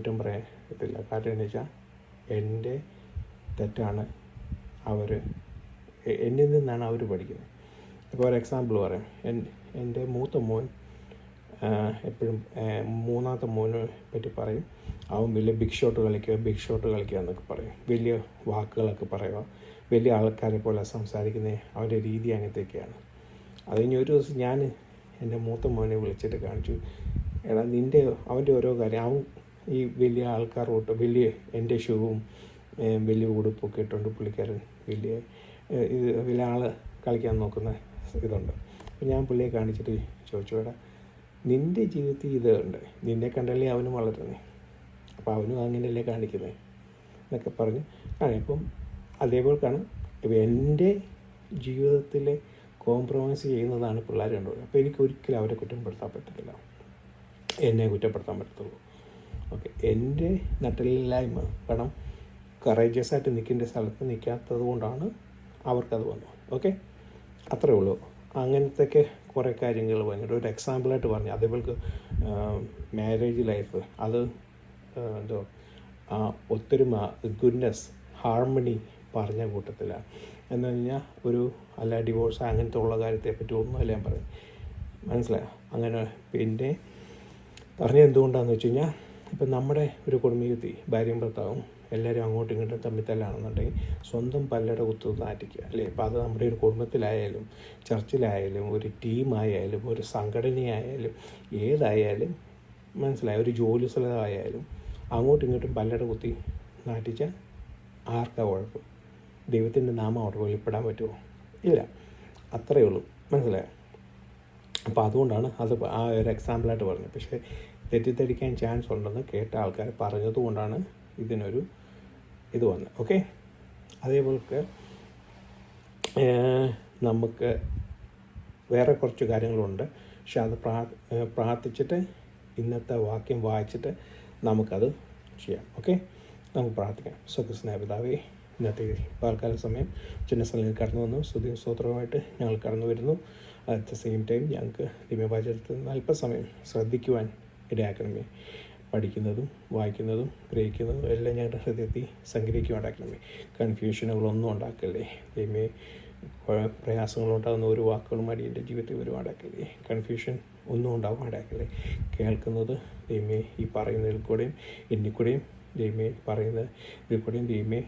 കുറ്റം പറയത്തില്ല. കാരണം എന്ന് വെച്ചാൽ എൻ്റെ തെറ്റാണ് എന്നിൽ നിന്നാണ് അവർ പഠിക്കുന്നത്. ഇപ്പോൾ ഒരു എക്സാമ്പിൾ പറയാം. എൻ്റെ മൂത്ത മോൻ എപ്പോഴും മൂന്നാമത്തെ മോനെ പറ്റി പറയും, അവൻ വലിയ ബിഗ് ഷോട്ട് കളിക്കുക എന്നൊക്കെ പറയും. വലിയ വാക്കുകളൊക്കെ പറയുക, വലിയ ആൾക്കാരെ പോലെ സംസാരിക്കുന്ന അവൻ്റെ രീതി അങ്ങനത്തെയൊക്കെയാണ്. അത് കഴിഞ്ഞ് ഒരു ദിവസം ഞാൻ എൻ്റെ മൂത്ത മോനെ വിളിച്ചിട്ട് കാണിച്ചു, എടാ അവൻ്റെ ഓരോ കാര്യം, അവൻ ഈ വലിയ ആൾക്കാരോട്ട് വലിയ എൻ്റെ ഷൂവും വലിയ ഉടുപ്പൊക്കെ ഇട്ടുകൊണ്ട് പുള്ളിക്കാരൻ വലിയ ആൾ കളിക്കാൻ നോക്കുന്ന ഇതുണ്ട്. അപ്പോൾ ഞാൻ പുള്ളിയെ കാണിച്ചിട്ട് ചോദിച്ചു, എടാ നിൻ്റെ ജീവിതത്തിൽ ഇതുണ്ട്, നിന്നെ കണ്ടല്ലേ അവനും വളരുന്നേ, അപ്പോൾ അവനും അങ്ങനെയല്ലേ കാണിക്കുന്നത് എന്നൊക്കെ പറഞ്ഞ് അപ്പം അതേപോലെക്കാണ് ഇപ്പോൾ എൻ്റെ ജീവിതത്തിലെ കോംപ്രമൈസ് ചെയ്യുന്നതാണ് പിള്ളേർ കണ്ടുപോയത്. അപ്പോൾ എനിക്ക് ഒരിക്കലും അവരെ കുറ്റപ്പെടുത്താൻ പറ്റത്തില്ല, എന്നെ കുറ്റപ്പെടുത്താൻ പറ്റത്തുള്ളൂ. ഓക്കെ, എൻ്റെ നട്ടലില്ലായ്മ കാരണം കറേജിയസ് ആയിട്ട് നിൽക്കേണ്ട സ്ഥലത്ത് നിൽക്കാത്തത് കൊണ്ടാണ് അവർക്കത് വന്നത്. ഓക്കെ, അത്രേ ഉള്ളൂ. അങ്ങനത്തെയൊക്കെ കുറേ കാര്യങ്ങൾ ഭയങ്കര ഒരു എക്സാമ്പിളായിട്ട് പറഞ്ഞു. അതേപോലെ മാരേജ് ലൈഫ്, അത് ഒത്തൊരുമ, ഗുഡ്നെസ്, ഹാർമണി പറഞ്ഞ കൂട്ടത്തിലാണ്. എന്ന് കഴിഞ്ഞാൽ അല്ല ഡിവോഴ്സ് അങ്ങനത്തെ ഉള്ള കാര്യത്തെപ്പറ്റി ഒന്നുമല്ല ഞാൻ പറയും, മനസ്സിലായോ? അങ്ങനെ പിന്നെ പറഞ്ഞത് എന്തുകൊണ്ടാണെന്ന് വെച്ച് കഴിഞ്ഞാൽ, ഇപ്പം നമ്മുടെ ഒരു കുടുംബത്തിൽ ഭാര്യയും ഭർത്താവും എല്ലാവരും അങ്ങോട്ടും ഇങ്ങോട്ടും തമ്മിത്തല്ലാണെന്നുണ്ടെങ്കിൽ സ്വന്തം പല്ലട കുത്തു നാറ്റിക്കുക അല്ലേ. അപ്പോൾ അത് നമ്മുടെ ഒരു കുടുംബത്തിലായാലും ചർച്ചിലായാലും ഒരു ടീമായാലും ഒരു സംഘടനയായാലും ഏതായാലും മനസ്സിലായ ഒരു ജോലി സ്ഥലമായാലും അങ്ങോട്ടും ഇങ്ങോട്ടും പല്ലട കുത്തി നാറ്റിച്ചാൽ ആർക്കാ കുഴപ്പം? ദൈവത്തിൻ്റെ നാമം അവിടെ വെളിപ്പെടാൻ പറ്റുമോ? ഇല്ല. അത്രയേ ഉള്ളൂ, മനസ്സിലായോ? അപ്പോൾ അതുകൊണ്ടാണ് അത് ആ ഒരു എക്സാമ്പിളായിട്ട് പറഞ്ഞത്. പക്ഷേ തെറ്റിദ്ധരിക്കാൻ ചാൻസ് ഉണ്ടെന്ന് കേട്ട ആൾക്കാർ പറഞ്ഞതുകൊണ്ടാണ് ഇതിനൊരു ഇത് വന്നത്. ഓക്കെ, അതേപോലെ നമുക്ക് വേറെ കുറച്ച് കാര്യങ്ങളുണ്ട്. പക്ഷെ അത് പ്രാർത്ഥിച്ചിട്ട് ഇന്നത്തെ വാക്യം വായിച്ചിട്ട് നമുക്കത് ചെയ്യാം. ഓക്കെ, നമുക്ക് പ്രാർത്ഥിക്കാം. സ്നേഹപിതാവേ, ഇന്നത്തെ പാൽക്കാല സമയം ചിന്ന സ്ഥലങ്ങളിൽ കടന്നു വന്നു സ്തുതിയും സ്തോത്രവുമായിട്ട് ഞങ്ങൾ കടന്നു വരുന്നു. അറ്റ് ദ സെയിം ടൈം ഞങ്ങൾക്ക് ദിവ്യവചനത്തിൽ നിന്ന് അല്പസമയം ശ്രദ്ധിക്കുവാൻ ഇടയാക്കണമേ. പഠിക്കുന്നതും വായിക്കുന്നതും ഗ്രഹിക്കുന്നതും എല്ലാം ഞങ്ങളുടെ ഹൃദയത്തിൽ സംഗ്രഹിക്കുവാണ്ടാക്കണമേ. കൺഫ്യൂഷനുകളൊന്നും ഉണ്ടാക്കല്ലേ ദൈവമേ. പ്രയാസങ്ങളുണ്ടാകുന്ന ഒരു വാക്കുകളും അടിയൻ്റെ ജീവിതത്തിൽ വരുവാണ്ടാക്കല്ലേ. കൺഫ്യൂഷൻ ഒന്നും ഉണ്ടാവാണ്ടാക്കല്ലേ. കേൾക്കുന്നത് ദൈവമേ ഈ പറയുന്നതിൽ കൂടെയും എന്നിക്കൂടെയും ദൈവമേ ഇതിൽ കൂടെയും ദൈവമേ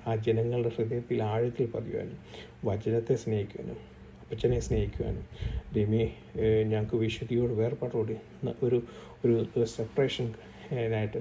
ആ ജനങ്ങളുടെ ഹൃദയത്തിൽ ആഴത്തിൽ പതിയുവാനും വചനത്തെ സ്നേഹിക്കുവാനും അപ്പച്ചനെ സ്നേഹിക്കുവാനും ദൈവമേ ഞങ്ങൾക്ക് വിശുദ്ധിയോട് വേർപാടോടി ഒരു സെപ്പറേഷൻ ആയിട്ട്